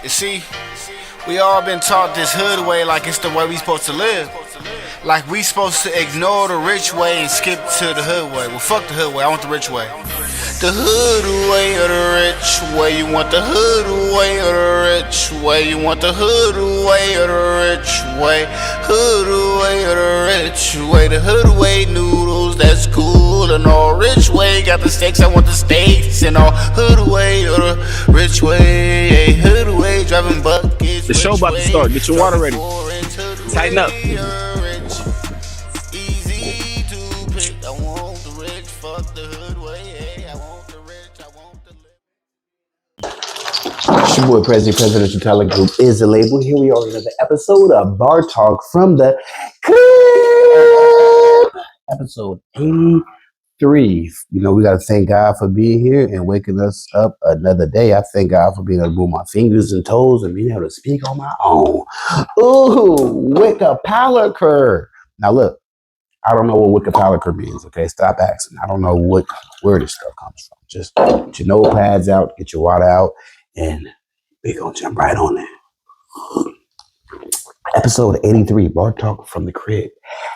You see, we all been taught this hood way like it's the way we supposed to live. Like we supposed to ignore the rich way and skip to the hood way. Well, fuck the hood way, I want the rich way. The hood way or the rich way. You want the hood way or the rich way. You want the hood way or the rich way. Hood way or the rich way. The hood way noodles, that's cool and all. Rich way got the steaks, I want the steaks and all. Hood way or the rich way. Hey, hood way driving buckets. The show about to start. Get your water ready. Tighten up. It's your boy Prezi, Presidential Talent Group is the label. Here we are in another episode of Bar Talk from the Crib. Episode 83. You know, we got to thank God for being here and waking us up another day. I thank God for being able to move my fingers and toes and being able to speak on my own. Ooh, Wickapaliker. Now look, I don't know what Wickapaliker means, okay? Stop asking. I don't know where this stuff comes from. Just get your notepads out, get your water out, and we're going to jump right on there. Episode 83, Bar Talk from the Crib.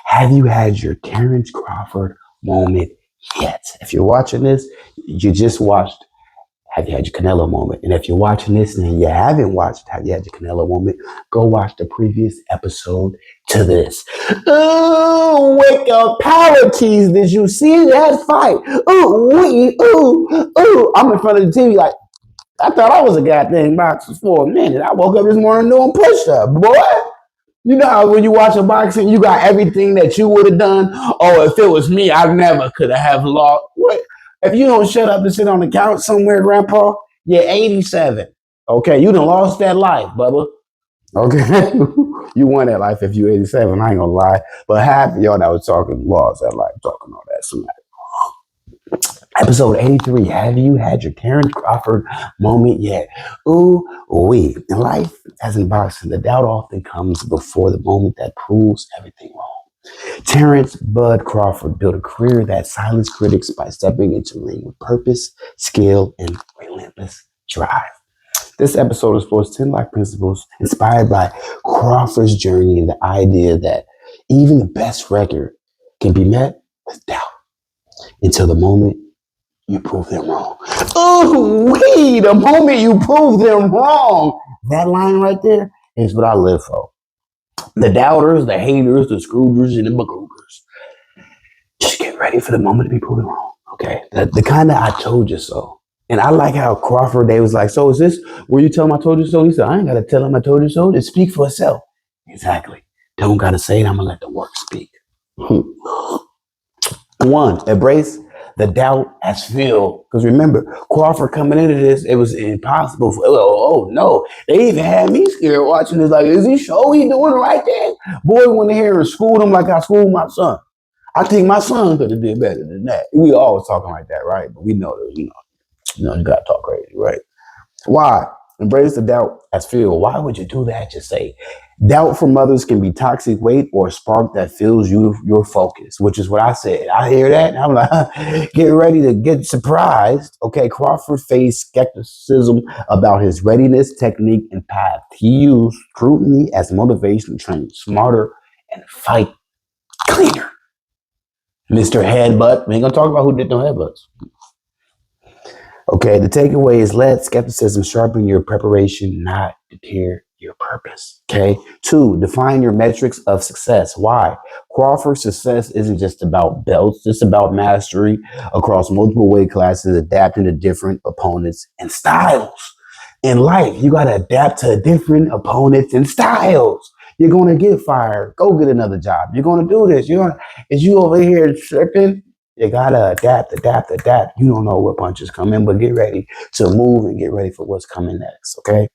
Have you had your Terence Crawford moment yet? If you're watching this, you just watched Have You Had Your Canelo Moment? And if you're watching this and you haven't watched Have You Had Your Canelo Moment, go watch the previous episode to this. Ooh, wake up, power keys. Did you see that fight? Ooh. I'm in front of the TV like, I thought I was a goddamn boxer for a minute. I woke up this morning doing push-ups, boy. You know how when you watch a boxing, you got everything that you would have done. Oh, if it was me, I never could have lost. What? If you don't shut up and sit on the couch somewhere, Grandpa, you're 87. Okay, you done lost that life, Bubba. Okay, you won that life if you're 87. I ain't gonna lie, but half of y'all that was talking lost that life, talking all that smack. Episode 83, have you had your Terence Crawford moment yet? Ooh, wee. In life, as in boxing, the doubt often comes before the moment that proves everything wrong. Terence Bud Crawford built a career that silenced critics by stepping into the ring with purpose, skill, and relentless drive. This episode explores 10 life principles inspired by Crawford's journey and the idea that even the best record can be met with doubt until the moment you prove them wrong. Oh, wait, the moment you prove them wrong. That line right there is what I live for. The doubters, the haters, the scroogers, and the magoogers. Just get ready for the moment to be proven wrong, okay? The kind of I told you so. And I like how Crawford, they was like, so is this where you tell him I told you so? He said, I ain't got to tell him I told you so. Just speak for itself. Exactly. Don't got to say it. I'm going to let the work speak. 1, embrace the doubt as fuel. Because remember, Crawford coming into this, it was impossible. Oh, no. They even had me scared watching this. Like, is he sure he doing the right thing? Boy went in here and schooled him like I schooled my son. I think my son could have did better than that. We always talking like that, right? But we know that, you got to talk crazy, right? Why? Embrace the doubt as fuel. Why would you do that? Just say, doubt from others can be toxic weight or a spark that fills your focus, which is what I said. I hear that, and I'm like, get ready to get surprised. Okay, Crawford faced skepticism about his readiness, technique, and path. He used scrutiny as motivation to train smarter and fight cleaner. Mr. Headbutt. We ain't gonna talk about who did no headbutts. Okay, the takeaway is let skepticism sharpen your preparation, not deter your purpose. Okay. 2, define your metrics of success. Why? Crawford's success isn't just about belts, it's about mastery across multiple weight classes, adapting to different opponents and styles. In life, you got to adapt to different opponents and styles. You're going to get fired. Go get another job. You're going to do this. Is you over here tripping? You gotta adapt. You don't know what punches come in, but get ready to move and get ready for what's coming next, okay?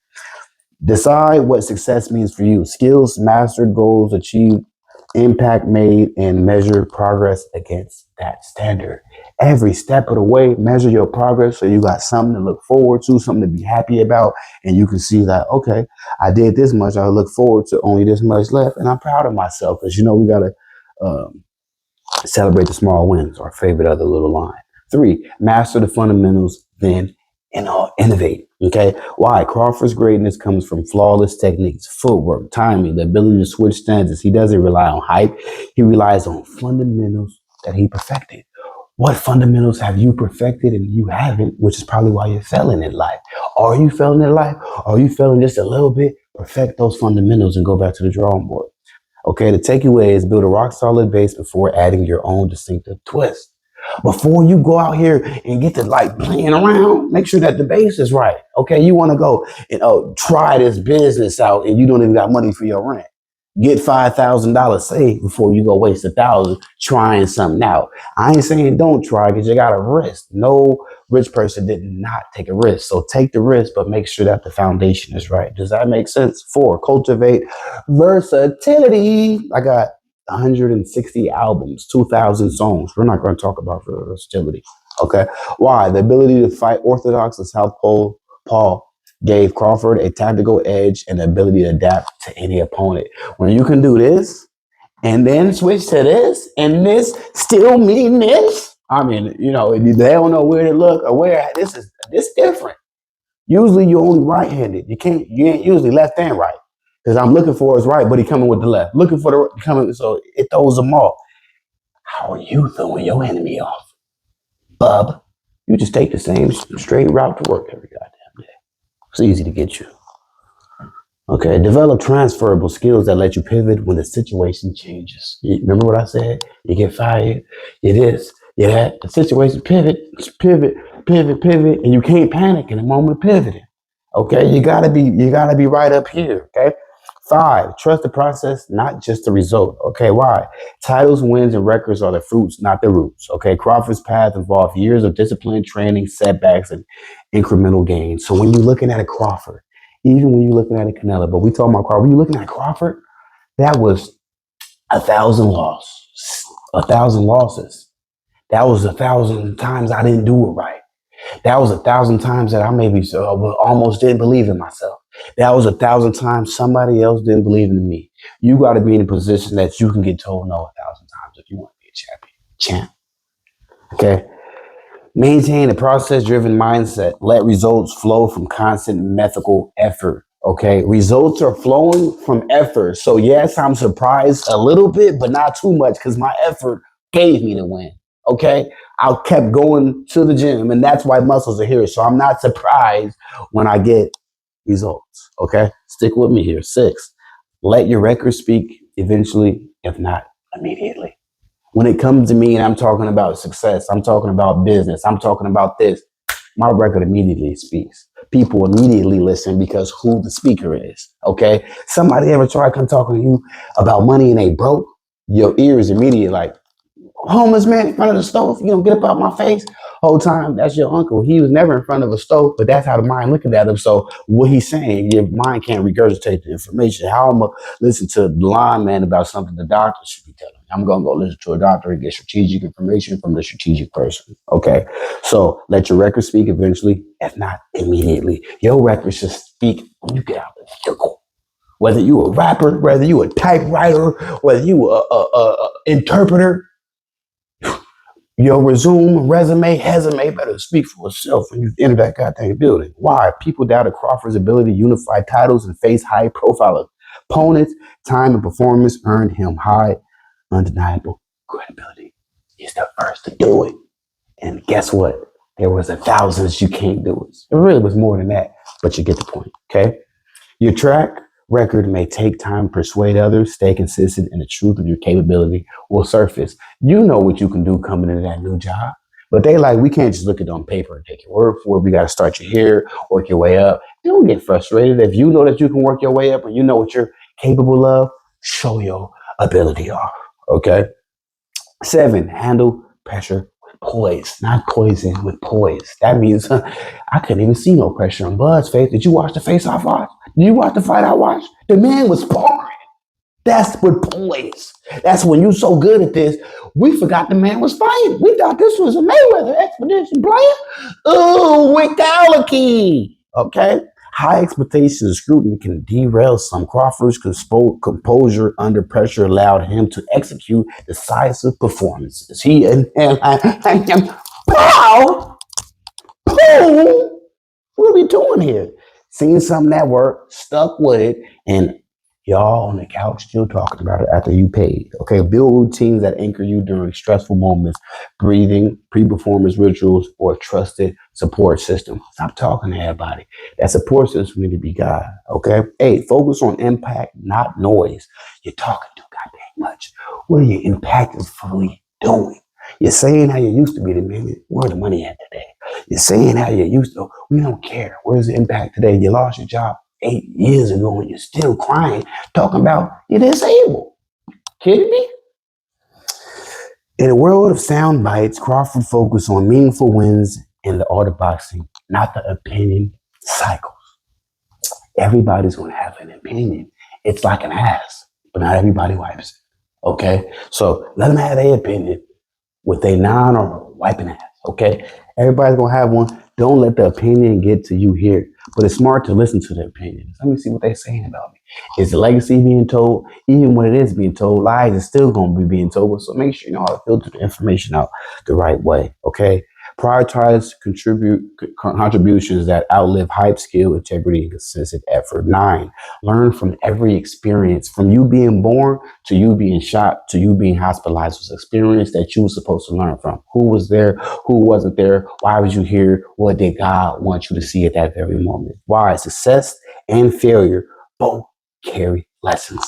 Decide what success means for you. Skills mastered, goals achieved, impact made, and measure progress against that standard. Every step of the way, measure your progress so you got something to look forward to, something to be happy about, and you can see that, okay, I did this much, I look forward to only this much left, and I'm proud of myself, because we gotta celebrate the small wins, our favorite other little line. 3, master the fundamentals, then innovate. Okay, why? Crawford's greatness comes from flawless techniques, footwork, timing, the ability to switch stances. He doesn't rely on hype. He relies on fundamentals that he perfected. What fundamentals have you perfected and you haven't, which is probably why you're failing in life. Are you failing in life? Are you failing just a little bit? Perfect those fundamentals and go back to the drawing board. Okay, the takeaway is build a rock solid base before adding your own distinctive twist. Before you go out here and get to like playing around, make sure that the base is right. Okay, you want to go and try this business out and you don't even got money for your rent. Get $5,000 saved before you go waste 1,000 trying something out. I ain't saying don't try because you got a risk. No rich person did not take a risk. So take the risk, but make sure that the foundation is right. Does that make sense? 4, cultivate versatility. I got 160 albums, 2,000 songs. We're not going to talk about versatility. Okay. Why? The ability to fight orthodox and South Pole Paul gave Crawford a tactical edge and the ability to adapt to any opponent. When you can do this and then switch to this and this still mean this, I mean, you know, they don't know where to look or where this different. Usually you're only right-handed. You ain't usually left and right. Because I'm looking for his right, but he coming with the left. Looking for the coming, so it throws them off. How are you throwing your enemy off, bub? You just take the same straight route to work every goddamn day. It's easy to get you. Okay, develop transferable skills that let you pivot when the situation changes. You remember what I said? You get fired, you this, you that. The situation pivot, and you can't panic in the moment of pivoting. Okay, you gotta be right up here. Okay. 5, trust the process, not just the result. Okay, why? Titles, wins, and records are the fruits, not the roots. Okay, Crawford's path involved years of discipline, training, setbacks, and incremental gains. So when you're looking at a Crawford, even when you're looking at a Canelo, but we talking about Crawford, when you're looking at Crawford, that was 1,000 losses. 1,000 losses. That was 1,000 times I didn't do it right. That was 1,000 times that I maybe almost didn't believe in myself. That was 1,000 times somebody else didn't believe in me. You got to be in a position that you can get told no 1,000 times if you want to be a champ. Okay. Maintain a process-driven mindset. Let results flow from constant methodical effort. Okay. Results are flowing from effort. So yes, I'm surprised a little bit, but not too much because my effort gave me the win. Okay. I kept going to the gym and that's why muscles are here. So I'm not surprised when I get results. Okay. Stick with me here. 6, let your record speak eventually, if not immediately. When it comes to me and I'm talking about success, I'm talking about business, I'm talking about this, my record immediately speaks. People immediately listen because who the speaker is. Okay. Somebody ever try to come talking to you about money and they broke? Your ears immediately like, homeless man in front of the stove, you know, get up out my face. Whole time, that's your uncle. He was never in front of a stove, but that's how the mind looking at him. So what he's saying, your mind can't regurgitate the information. How I'm gonna listen to the lineman about something the doctor should be telling me? I'm gonna go listen to a doctor and get strategic information from the strategic person. Okay, so let your record speak eventually, if not immediately. Your record should speak when you get out of the vehicle. Whether you a rapper, whether you a typewriter, whether you a interpreter. Your resume better speak for itself when you enter that goddamn building. Why? People doubted Crawford's ability to unify titles and face high profile opponents. Time and performance earned him high, undeniable credibility. He's the first to do it. And guess what? There was 1,000s you can't do it. It really was more than that, but you get the point, okay? Your track record may take time to persuade others. Stay consistent and the truth of your capability will surface. You know what you can do coming into that new job. But they like, we can't just look at it on paper and take your word for it. We got to start you here, work your way up. Don't get frustrated. If you know that you can work your way up and you know what you're capable of, show your ability off. Okay. 7, handle pressure with poise, not poison, with poise. That means I couldn't even see no pressure on Bud's face. Did you watch the face I watched? Did you watch the fight I watched? The man was sparring. That's with poise. That's when you're so good at this. We forgot the man was fighting. We thought this was a Mayweather expedition player. Oh, Wickaliki. Okay. High expectations and scrutiny can derail some. Crawford's composure under pressure allowed him to execute decisive performances. He and pow, boom, What are we doing here? Seen something that worked, stuck with it, and y'all on the couch still talking about it after you paid. Okay, build routines that anchor you during stressful moments, breathing, pre-performance rituals, or a trusted support system. Stop talking to everybody. That support system need to be God. Okay, hey, focus on impact, not noise. You're talking too goddamn much. What are you impactfully doing? You're saying how you used to be the minute. Where's the money at today? You're saying how you used to. We don't care. Where's the impact today? You lost your job 8 years ago and you're still crying, talking about you're disabled. Kidding me? In a world of sound bites, Crawford focused on meaningful wins in the art of boxing, not the opinion cycles. Everybody's going to have an opinion. It's like an ass, but not everybody wipes it. Okay? So let them have their opinion with a non or wiping ass. Okay? Everybody's going to have one. Don't let the opinion get to you here. But it's smart to listen to their opinions. Let me see what they're saying about me. Is the legacy being told? Even when it is being told, lies is still going to be being told. So make sure you know how to filter the information out the right way. Okay? Prioritize contributions that outlive hype, skill, integrity, and consistent effort. 9, learn from every experience. From you being born to you being shot to you being hospitalized was experience that you were supposed to learn from. Who was there? Who wasn't there? Why was you here? What did God want you to see at that very moment? Why? Success and failure both carry lessons.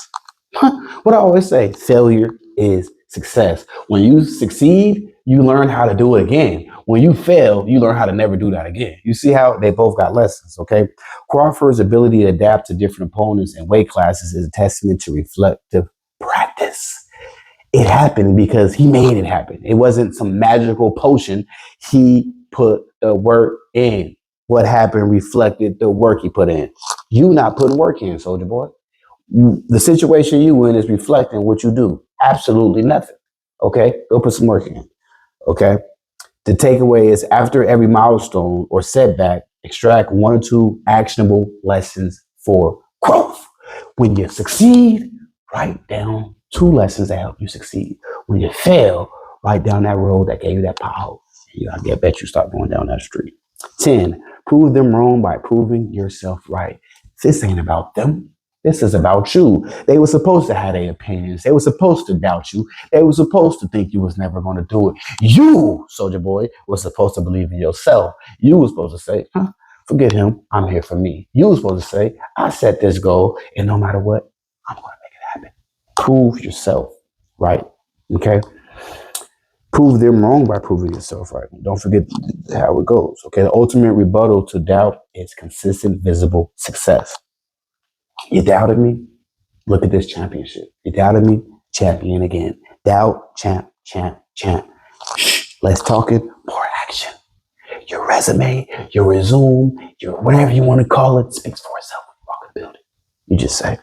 What I always say, failure is success. When you succeed, you learn how to do it again. When you fail, you learn how to never do that again. You see how they both got lessons, okay? Crawford's ability to adapt to different opponents and weight classes is a testament to reflective practice. It happened because he made it happen. It wasn't some magical potion. He put the work in. What happened reflected the work he put in. You not putting work in, soldier boy. The situation you in is reflecting what you do. Absolutely nothing. Okay? Go put some work in. Okay? The takeaway is after every milestone or setback, extract 1 or 2 actionable lessons for growth. When you succeed, write down 2 lessons that help you succeed. When you fail, write down that road that gave you that pothole. I bet you start going down that street. 10, prove them wrong by proving yourself right. This ain't about them. This is about you. They were supposed to have their opinions. They were supposed to doubt you. They were supposed to think you was never going to do it. You, soldier boy, was supposed to believe in yourself. You were supposed to say, forget him. I'm here for me. You were supposed to say, I set this goal, and no matter what, I'm going to make it happen. Prove yourself right. Okay? Prove them wrong by proving yourself right. Don't forget how it goes. Okay? The ultimate rebuttal to doubt is consistent, visible success. You doubted me? Look at this championship. You doubted me? Champion again. Doubt, champ, champ, champ. Shh, let's talk it. More action. Your resume, your resume, your whatever you want to call it speaks for itself when you walk in the building. You just say,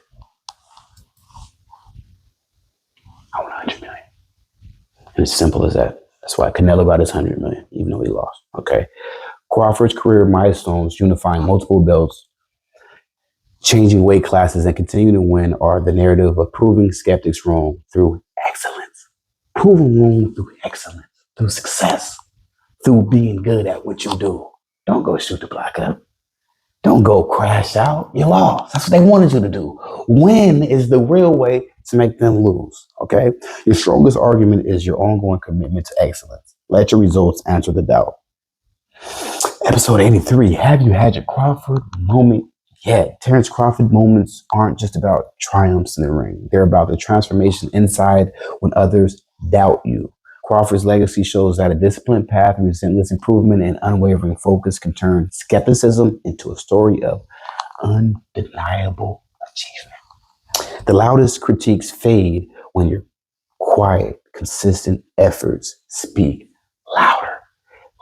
I want 100 million. And it's simple as that. That's why Canelo got his 100 million, even though he lost. Okay. Crawford's career milestones, unifying multiple belts, changing weight classes, and continuing to win are the narrative of proving skeptics wrong through excellence. Proving wrong through excellence, through success, through being good at what you do. Don't go shoot the block up. Don't go crash out. You lost. That's what they wanted you to do. Win is the real way to make them lose, okay? Your strongest argument is your ongoing commitment to excellence. Let your results answer the doubt. Episode 83, have you had your Crawford moment yet? Terence Crawford moments aren't just about triumphs in the ring. They're about the transformation inside when others doubt you. Crawford's legacy shows that a disciplined path, relentless improvement, and unwavering focus can turn skepticism into a story of undeniable achievement. The loudest critiques fade when your quiet, consistent efforts speak louder.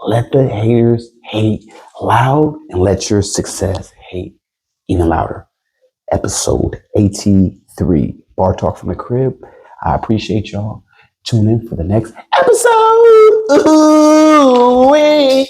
Let the haters hate loud and let your success hate even louder. Episode 83, Bar Talk from the Crib. I appreciate y'all. Tune in for the next episode. Ooh-wee.